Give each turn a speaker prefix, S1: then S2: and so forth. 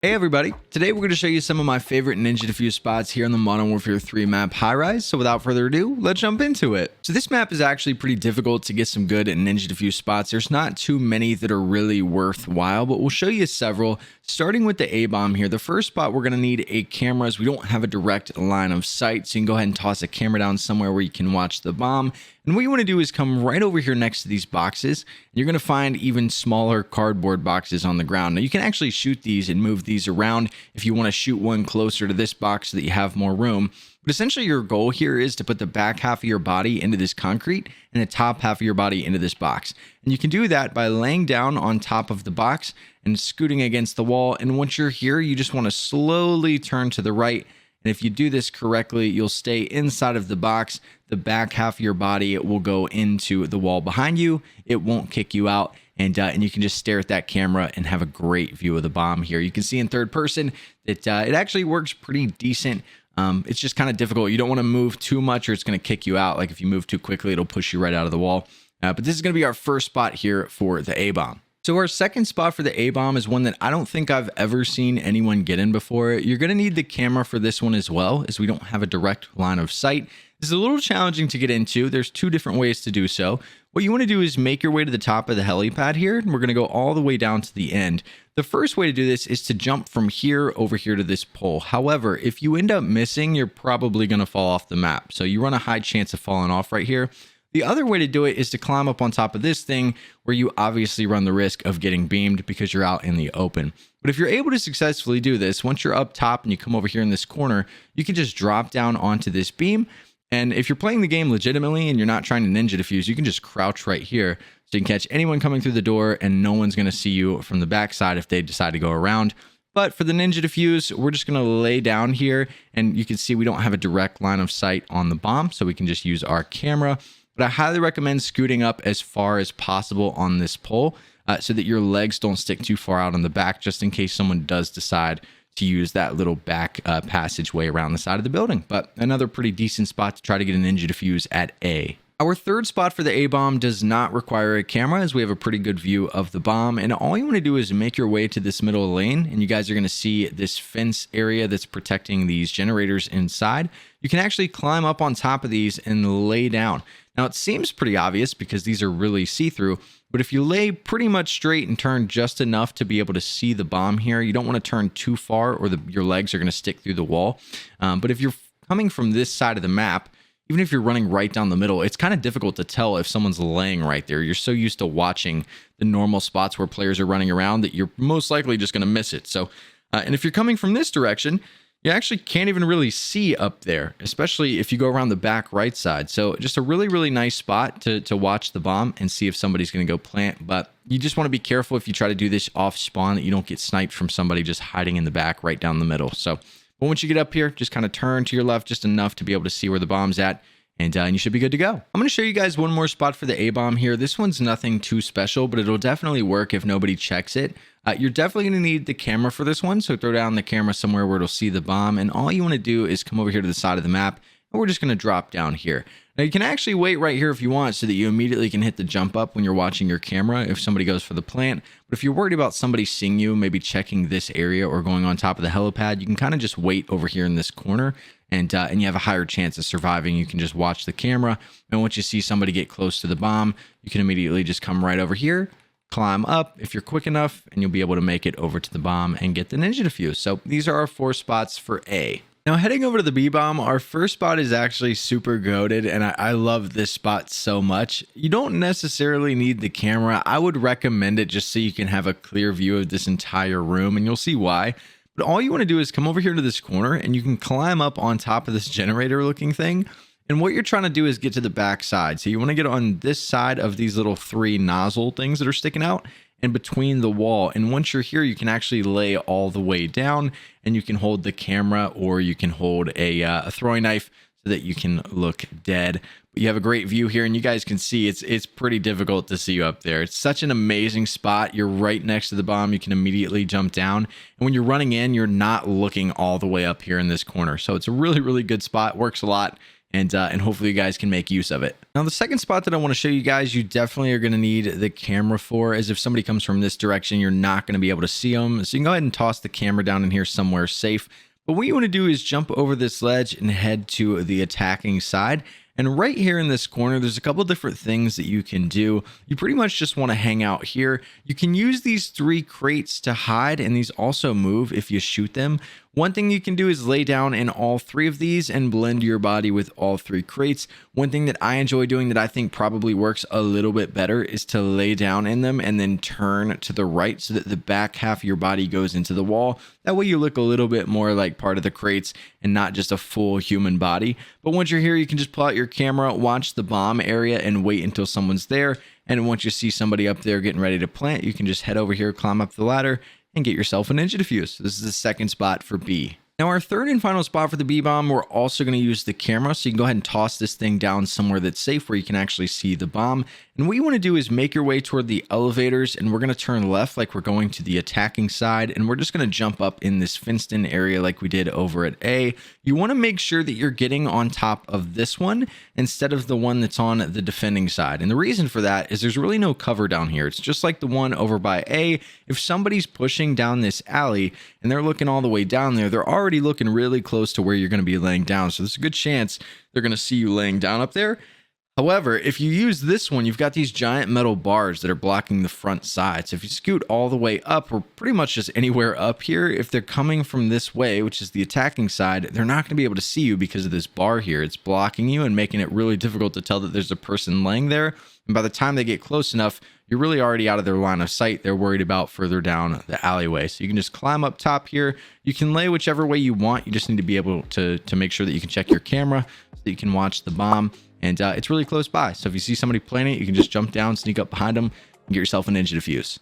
S1: Hey everybody, today we're going to show you some of my favorite Ninja Defuse spots here on the Modern Warfare 3 map Highrise. So without further ado, let's jump into it. So this map is actually pretty difficult to get some good Ninja Defuse spots. There's not too many that are really worthwhile, but we'll show you several. Starting with the A-bomb here, the first spot we're going to need a camera as we don't have a direct line of sight. So you can go ahead and toss a camera down somewhere where you can watch the bomb. And what you want to do is come right over here next to these boxes. You're going to find even smaller cardboard boxes on the ground. Now you can actually shoot these and move these around if you want to shoot one closer to this box so that you have more room. But essentially your goal here is to put the back half of your body into this concrete and the top half of your body into this box. And you can do that by laying down on top of the box and scooting against the wall. And once you're here, you just want to slowly turn to the right. And if you do this correctly, you'll stay inside of the box. The back half of your body will go into the wall behind you. It won't kick you out. And you can just stare at that camera and have a great view of the bomb here. You can see in third person that it actually works pretty decent. It's just kind of difficult. You don't want to move too much or it's going to kick you out. Like if you move too quickly, it'll push you right out of the wall. But this is going to be our first spot here for the A-bomb. So our second spot for the A-bomb is one that I don't think I've ever seen anyone get in before. You're going to need the camera for this one as well, as we don't have a direct line of sight. This is a little challenging to get into. There's two different ways to do so. What you want to do is make your way to the top of the helipad here, and we're going to go all the way down to the end. The first way to do this is to jump from here over here to this pole. However, if you end up missing, you're probably going to fall off the map. So you run a high chance of falling off right here. The other way to do it is to climb up on top of this thing where you obviously run the risk of getting beamed because you're out in the open. But if you're able to successfully do this, once you're up top and you come over here in this corner, you can just drop down onto this beam. And if you're playing the game legitimately and you're not trying to ninja defuse, you can just crouch right here. So you can catch anyone coming through the door and no one's going to see you from the backside if they decide to go around. But for the ninja defuse, we're just going to lay down here and you can see we don't have a direct line of sight on the bomb. So we can just use our camera. But I highly recommend scooting up as far as possible on this pole so that your legs don't stick too far out on the back, just in case someone does decide to use that little back passageway around the side of the building. But another pretty decent spot to try to get an ninja defuse at A. Our third spot for the A-bomb does not require a camera, as we have a pretty good view of the bomb. And all you want to do is make your way to this middle lane, and you guys are going to see this fence area that's protecting these generators inside. You can actually climb up on top of these and lay down. Now, it seems pretty obvious because these are really see-through, but if you lay pretty much straight and turn just enough to be able to see the bomb here, you don't want to turn too far or your legs are going to stick through the wall. But if you're coming from this side of the map, even if you're running right down the middle, it's kind of difficult to tell if someone's laying right there. You're so used to watching the normal spots where players are running around that you're most likely just going to miss it. So, and if you're coming from this direction, you actually can't even really see up there, especially if you go around the back right side. So just a really, really nice spot to watch the bomb and see if somebody's going to go plant. But you just want to be careful if you try to do this off spawn that you don't get sniped from somebody just hiding in the back right down the middle. So but once you get up here, just kind of turn to your left just enough to be able to see where the bomb's at. And you should be good to go. I'm going to show you guys one more spot for the A-bomb here. This one's nothing too special, but it'll definitely work if nobody checks it. You're definitely going to need the camera for this one. So throw down the camera somewhere where it'll see the bomb. And all you want to do is come over here to the side of the map. And we're just going to drop down here. Now you can actually wait right here if you want so that you immediately can hit the jump up when you're watching your camera if somebody goes for the plant. But if you're worried about somebody seeing you, maybe checking this area or going on top of the helipad, you can kind of just wait over here in this corner. And you have a higher chance of surviving. You can just watch the camera. And once you see somebody get close to the bomb, you can immediately just come right over here, climb up if you're quick enough, and you'll be able to make it over to the bomb and get the ninja defuse. So these are our 4 spots for A. Now heading over to the B-bomb, our first spot is actually super goated, and I love this spot so much. You don't necessarily need the camera. I would recommend it just so you can have a clear view of this entire room, and you'll see why. But all you want to do is come over here to this corner and you can climb up on top of this generator looking thing. And what you're trying to do is get to the back side. So you want to get on this side of these little 3 nozzle things that are sticking out and between the wall. And once you're here, you can actually lay all the way down and you can hold the camera or you can hold a throwing knife so that you can look dead. But you have a great view here and you guys can see it's pretty difficult to see you up there. It's such an amazing spot. You're right next to the bomb. You can immediately jump down. And when you're running in, you're not looking all the way up here in this corner. So it's a really, really good spot. Works a lot. and hopefully you guys can make use of it. Now, the second spot that I want to show you guys, you definitely are going to need the camera for, as if somebody comes from this direction, you're not going to be able to see them. So you can go ahead and toss the camera down in here somewhere safe. But what you want to do is jump over this ledge and head to the attacking side. And right here in this corner, there's a couple different things that you can do. You pretty much just want to hang out here. You can use these 3 crates to hide, and these also move if you shoot them. One thing you can do is lay down in all 3 of these and blend your body with all 3 crates. One thing that I enjoy doing that I think probably works a little bit better is to lay down in them and then turn to the right so that the back half of your body goes into the wall. That way you look a little bit more like part of the crates and not just a full human body. But once you're here, you can just pull out your camera, watch the bomb area, and wait until someone's there. And once you see somebody up there getting ready to plant, you can just head over here, climb up the ladder, and get yourself a Ninja Defuse. This is the second spot for B. Now, our third and final spot for the B bomb, we're also going to use the camera. So you can go ahead and toss this thing down somewhere that's safe where you can actually see the bomb. And what you want to do is make your way toward the elevators, and we're going to turn left like we're going to the attacking side. And we're just going to jump up in this fenced-in area like we did over at A. You want to make sure that you're getting on top of this one instead of the one that's on the defending side. And the reason for that is there's really no cover down here. It's just like the one over by A. If somebody's pushing down this alley and they're looking all the way down there, they're already looking really close to where you're going to be laying down. So there's a good chance they're going to see you laying down up there. However, if you use this one, you've got these giant metal bars that are blocking the front side. So if you scoot all the way up, or pretty much just anywhere up here, if they're coming from this way, which is the attacking side, they're not going to be able to see you because of this bar here. It's blocking you and making it really difficult to tell that there's a person laying there. And by the time they get close enough, you're really already out of their line of sight. They're worried about further down the alleyway. So you can just climb up top here. You can lay whichever way you want. You just need to be able to make sure that you can check your camera so that you can watch the bomb. And it's really close by. So if you see somebody planting it, you can just jump down, sneak up behind them, and get yourself a Ninja Defuse.